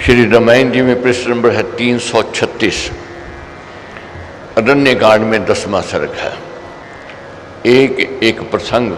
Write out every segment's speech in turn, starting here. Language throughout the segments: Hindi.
श्री रामायण जी में पृष्ठ नंबर है 336। अरण्य कांड में 10वां सर्ग है। एक एक प्रसंग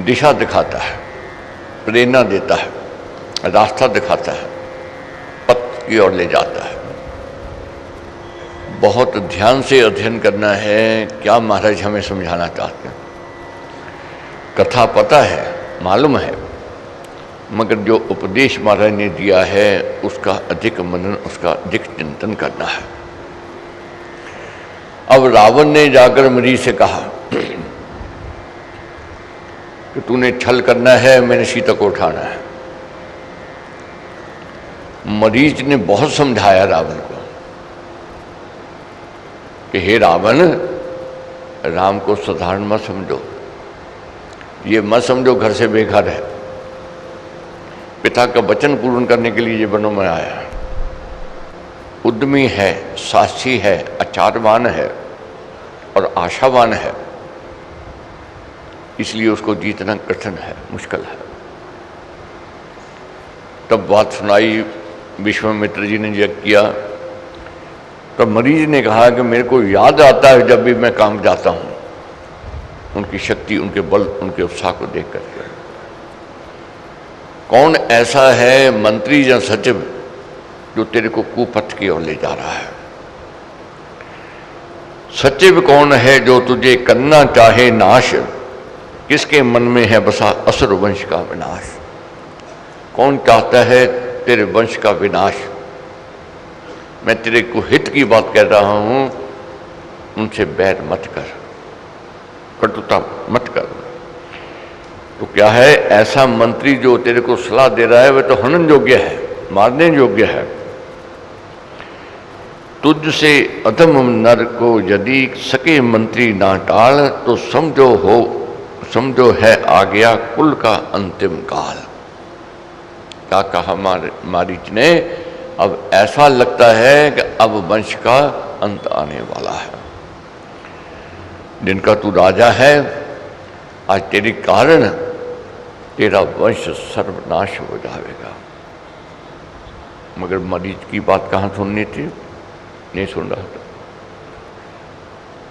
दिशा दिखाता है, प्रेरणा देता है, रास्ता दिखाता है, पथ की ओर ले जाता है। बहुत ध्यान से अध्ययन करना है क्या महाराज हमें समझाना चाहते हैं। कथा पता है, मालूम है, मगर जो उपदेश महाराज ने दिया है उसका अधिक मनन, उसका अधिक चिंतन करना है। अब रावण ने जाकर मरीच से कहा कि तूने छल करना है, मैंने सीता को उठाना है। मरीच ने बहुत समझाया रावण को कि हे रावण, राम को साधारण मत समझो, ये मत समझो घर से बेघर है, पिता का वचन पूर्ण करने के लिए ये वनों में आया। उद्यमी है, साहसी है, आचारवान है और आशावान है, इसलिए उसको जीतना कठिन है, मुश्किल है। तब बात सुनाई, विश्वामित्र जी ने जब किया, तब मरीज ने कहा कि मेरे को याद आता है जब भी मैं काम जाता हूं, उनकी शक्ति, उनके बल, उनके उत्साह को देख करके। कौन ऐसा है मंत्री या सचिव जो तेरे को कुपथ की ओर ले जा रहा है? सचिव कौन है जो तुझे करना चाहे नाश? किसके मन में है बसा असुर वंश का विनाश? कौन चाहता है तेरे वंश का विनाश? मैं तेरे को हित की बात कह रहा हूं, उनसे बैर मत कर, कटुता मत कर। तो क्या है, ऐसा मंत्री जो तेरे को सलाह दे रहा है वह तो हनन योग्य है, मारने योग्य है। तुझसे अधम नर को यदि सके मंत्री ना टाल, तो समझो है आ गया कुल का अंतिम काल। क्या कहा मारीच ने? अब ऐसा लगता है कि अब वंश का अंत आने वाला है। जिनका तू राजा है, आज तेरे कारण तेरा वंश सर्वनाश हो जाएगा। मगर मरीच की बात कहाँ सुननी थी? नहीं सुन रहा था,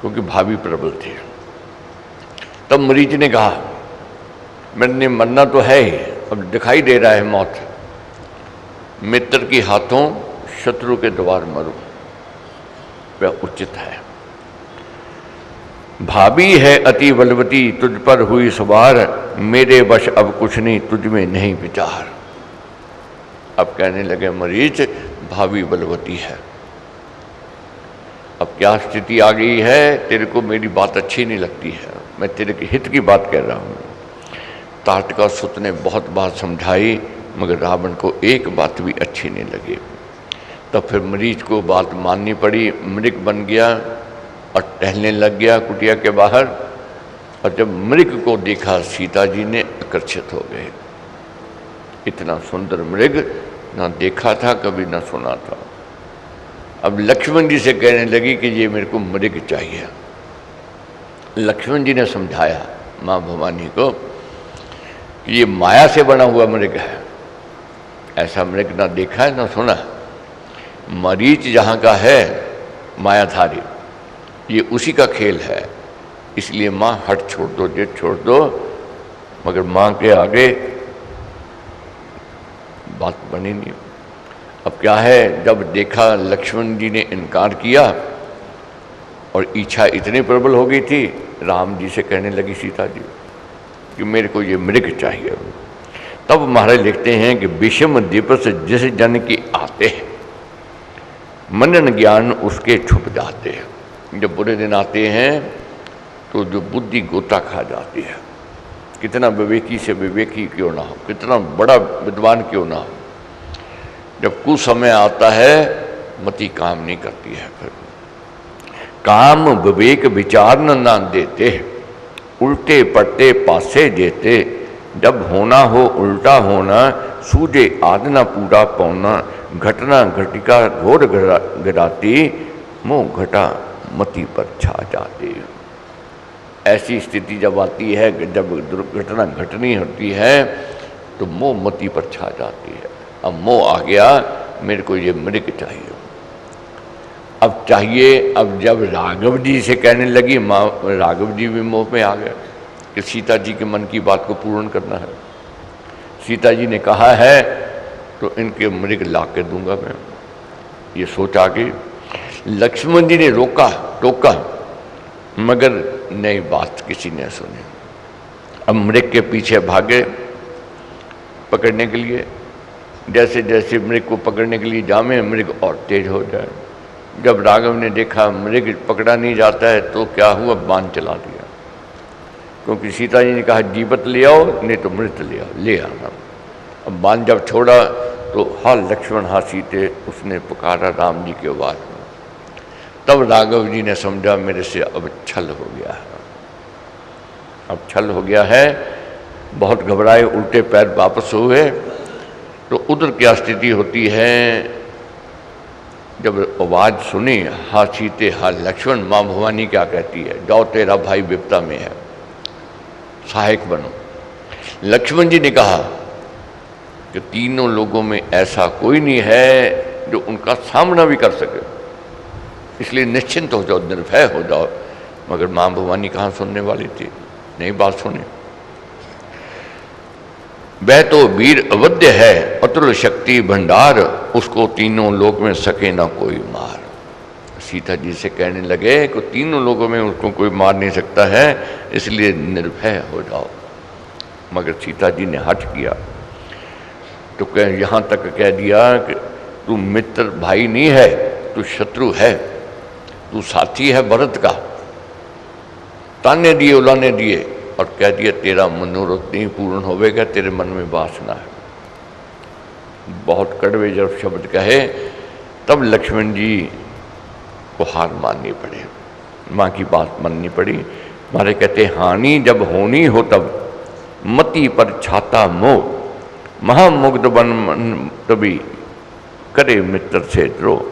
क्योंकि भाभी प्रबल थी। तब मरीच ने कहा मैंने मरना तो है ही, अब दिखाई दे रहा है मौत। मित्र के हाथों शत्रु के द्वार मरूं, वह उचित है। भाभी है अति बलवती, तुझ पर हुई सवार, मेरे वश अब कुछ नहीं, तुझ में नहीं विचार। अब कहने लगे मरीच, भाभी बलवती है, अब क्या स्थिति आ गई है, तेरे को मेरी बात अच्छी नहीं लगती है, मैं तेरे के हित की बात कह रहा हूं। ताटकासुर ने बहुत बात समझाई, मगर रावण को एक बात भी अच्छी नहीं लगी। तब फिर मरीच को बात माननी पड़ी। मृग बन गया और टहलने लग गया कुटिया के बाहर। और जब मृग को देखा सीता जी ने आकर्षित हो गए। इतना सुंदर मृग ना देखा था कभी, ना सुना था। अब लक्ष्मण जी से कहने लगी कि ये मेरे को मृग चाहिए। लक्ष्मण जी ने समझाया माँ भवानी को कि ये माया से बना हुआ मृग है, ऐसा मृग ना देखा है ना सुना। मरीच जहाँ का है मायाधारी, ये उसी का खेल है, इसलिए माँ हट छोड़ दो, जिद छोड़ दो। मगर माँ के आगे बात बनी नहीं। अब क्या है, जब देखा लक्ष्मण जी ने इनकार किया और इच्छा इतनी प्रबल हो गई थी, राम जी से कहने लगी सीता जी कि मेरे को ये मृग चाहिए। तब महाराज लिखते हैं कि विषम दिवस जिस जन की आते हैं, मनन ज्ञान उसके छुप जाते हैं। जब बुरे दिन आते हैं तो जो बुद्धि गोता खा जाती है, कितना विवेकी से विवेकी क्यों ना हो, कितना बड़ा विद्वान क्यों ना हो, जब कुछ समय आता है मति काम नहीं करती है। फिर काम विवेक विचार न देते, उल्टे पड़ते पासे देते। जब होना हो उल्टा होना, सूझे आद न पूरा पौना। घटना घटिका घोर गिराती, मोह घटा मति पर छा जाती। ऐसी स्थिति जब आती है कि जब दुर्घटना घटनी होती है तो मोह मति पर छा जाती है। अब मोह आ गया, मेरे को ये मृग चाहिए। अब चाहिए, अब जब राघव जी से कहने लगी, माँ राघव जी भी मोह में आ गए कि सीता जी के मन की बात को पूर्ण करना है। सीता जी ने कहा है तो इनके मृग ला के दूंगा मैं, ये सोच आ गई। लक्ष्मण जी ने रोका टोका, मगर नई बात किसी ने सुनी। अब मृग के पीछे भागे पकड़ने के लिए, जैसे जैसे मृग को पकड़ने के लिए जामे, मृग और तेज हो जाए। जब राघव ने देखा मृग पकड़ा नहीं जाता है तो क्या हुआ, बाण चला दिया, क्योंकि सीता जी ने कहा जीवत ले आओ, नहीं तो मृत ले आना। अब बाण जब छोड़ा तो हा लक्ष्मण हा सीते, उसने पुकारा राम जी की आवाज में। तब राघव जी ने समझा मेरे से अब छल हो गया है, अब छल हो गया है। बहुत घबराए, उल्टे पैर वापस हुए। तो उधर क्या स्थिति होती है, जब आवाज सुनी हा सीते हा लक्ष्मण, माँ भवानी क्या कहती है, जाओ तेरा भाई विपदा में है, सहायक बनो। लक्ष्मण जी ने कहा कि तीनों लोगों में ऐसा कोई नहीं है जो उनका सामना भी कर सके, इसलिए निश्चिंत हो जाओ, निर्भय हो जाओ। मगर माँ भवानी कहाँ सुनने वाली थी, नहीं बात सुनी। वह तो वीर अवध्य है, अतुल शक्ति भंडार, उसको तीनों लोक में सके ना कोई मार। सीता जी से कहने लगे कि तीनों लोगों में उसको कोई मार नहीं सकता है, इसलिए निर्भय हो जाओ। मगर सीता जी ने हट किया, तो यहाँ तक कह दिया कि तू मित्र भाई नहीं है, तू शत्रु है, तू साथी है भरत का। ताने दिए उलाने दिए और कह दिया तेरा मनोरथ नहीं पूर्ण होवेगा, तेरे मन में वासना है। बहुत कड़वे जब शब्द कहे तब लक्ष्मण जी को हार माननी पड़े, माँ की बात माननी पड़ी। हमारे कहते हानि जब होनी हो तब मति पर छाता मोह, महामुग्ध बन तभी करे मित्र से द्रोह।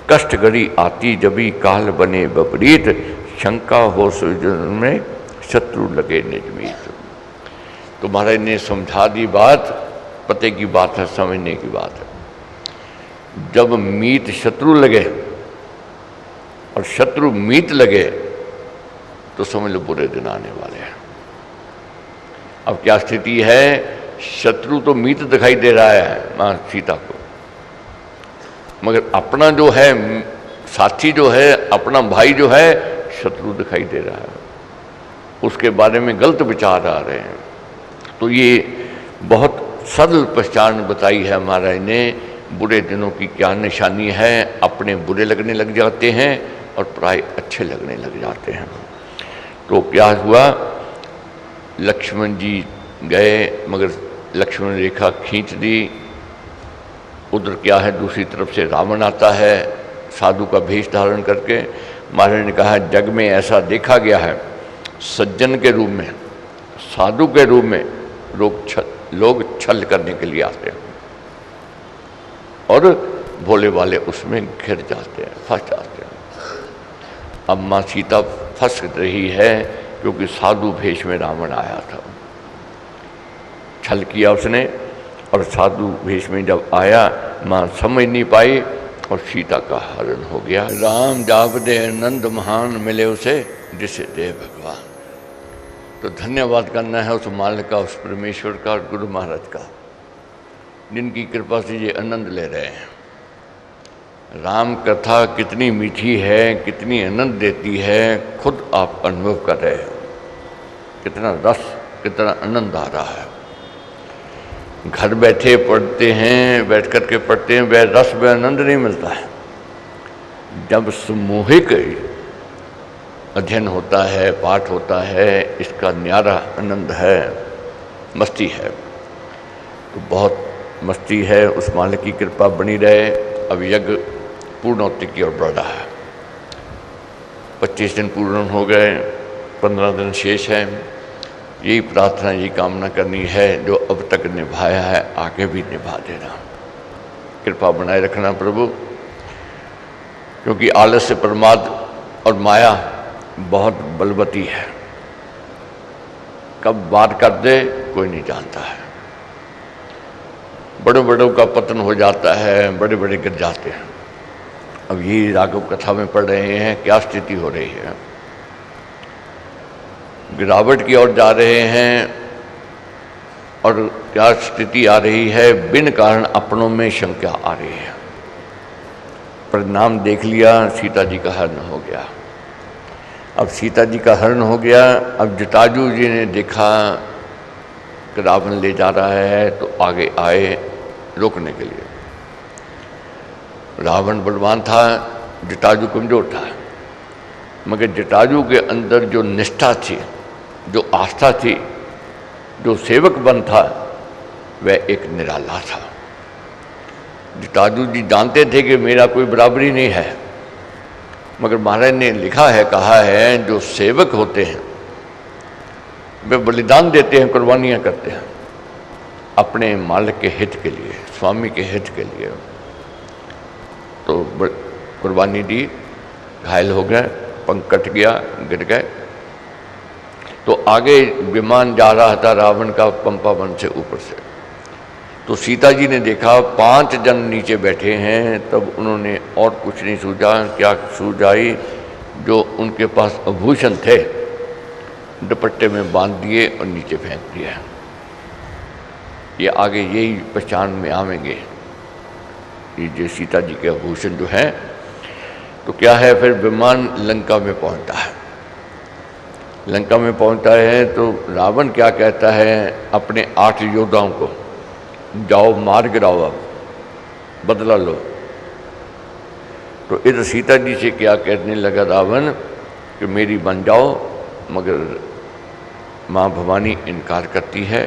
कष्ट घड़ी आती जबी काल बने विपरीत, शंका हो सुजन में शत्रु लगे निजमीत। तो महाराज ने समझा दी बात, पते की बात है, समझने की बात है। जब मीत शत्रु लगे और शत्रु मीत लगे तो समझ लो बुरे दिन आने वाले हैं। अब क्या स्थिति है, शत्रु तो मीत दिखाई दे रहा है मां सीता को, मगर अपना जो है साथी जो है, अपना भाई जो है, शत्रु दिखाई दे रहा है, उसके बारे में गलत विचार आ रहे हैं। तो ये बहुत सरल पहचान बताई है महाराज ने, बुरे दिनों की क्या निशानी है। अपने बुरे लगने लग जाते हैं और प्राय अच्छे लगने लग जाते हैं। तो क्या हुआ, लक्ष्मण जी गए, मगर लक्ष्मण रेखा खींच दी। उधर क्या है, दूसरी तरफ से रावण आता है साधु का भेष धारण करके। महाराज ने कहा जग में ऐसा देखा गया है, सज्जन के रूप में, साधु के रूप में लोग छल करने के लिए आते हैं और भोले वाले उसमें घिर जाते हैं, फंस जाते हैं। अब माँ सीता फंस रही है क्योंकि साधु भेष में रावण आया था, छल किया उसने, और साधु भेष में जब आया माँ समझ नहीं पाई और सीता का हरण हो गया। राम जाप दे नंद महान मिले उसे, जिसे दे भगवान। तो धन्यवाद करना है उस मालिक का, उस परमेश्वर का और गुरु महाराज का, जिनकी कृपा से ये आनंद ले रहे हैं। राम कथा कितनी मीठी है, कितनी आनंद देती है, खुद आप अनुभव कर रहे हो, कितना रस, कितना आनंद आ रहा है। घर बैठे पढ़ते हैं, बैठ कर के पढ़ते हैं, वह रस वह आनंद नहीं मिलता है। जब सामूहिक अध्ययन होता है, पाठ होता है, इसका न्यारा आनंद है, मस्ती है। तो बहुत मस्ती है, उस मालिक की कृपा बनी रहे। अब यज्ञ पूर्णोत्ति की ओर बढ़ रहा है। 25 दिन पूर्ण हो गए, 15 दिन शेष है। यही प्रार्थना, यही कामना करनी है, जो अब तक निभाया है आगे भी निभा देना, कृपा बनाए रखना प्रभु। क्योंकि आलस्य, प्रमाद और माया बहुत बलवती है, कब वार कर दे कोई नहीं जानता है। बड़े बड़ों का पतन हो जाता है, बड़े बड़े गिर जाते हैं। अब यही राघव कथा में पढ़ रहे हैं, क्या स्थिति हो रही है। गिरावट की ओर जा रहे हैं और क्या स्थिति आ रही है, बिन कारण अपनों में शंका आ रही है। परिणाम देख लिया, सीता जी का हरण हो गया। अब सीता जी का हरण हो गया। अब जटाजू जी ने देखा कि रावण ले जा रहा है, तो आगे आए रोकने के लिए। रावण बलवान था, जटाजू कमजोर था, मगर जटाजू के अंदर जो निष्ठा थी, जो आस्था थी, जो सेवक बन था, वह एक निराला था। जटाजू जी जानते थे कि मेरा कोई बराबरी नहीं है, मगर महाराज ने लिखा है, कहा है, जो सेवक होते हैं वे बलिदान देते हैं, कुर्बानियाँ करते हैं अपने मालिक के हित के लिए, स्वामी के हित के लिए। तो कुर्बानी दी, घायल हो गए, पंख कट गया, गिर गए। तो आगे विमान जा रहा था रावण का पंपा वन से ऊपर से। तो सीता जी ने देखा 5 जन नीचे बैठे हैं। तब उन्होंने और कुछ नहीं सूझा, क्या सूझ आई, जो उनके पास आभूषण थे दुपट्टे में बांध दिए और नीचे फेंक दिया। ये आगे यही पहचान में आवेंगे, ये जो सीता जी के आभूषण जो हैं। तो क्या है, फिर विमान लंका में पहुंचता है। लंका में पहुंचता है तो रावण क्या कहता है अपने 8 योद्धाओं को, जाओ मार गिराओ, अब बदला लो। तो इधर सीता जी से क्या कहने लगा रावण कि मेरी बन जाओ, मगर माँ भवानी इनकार करती है,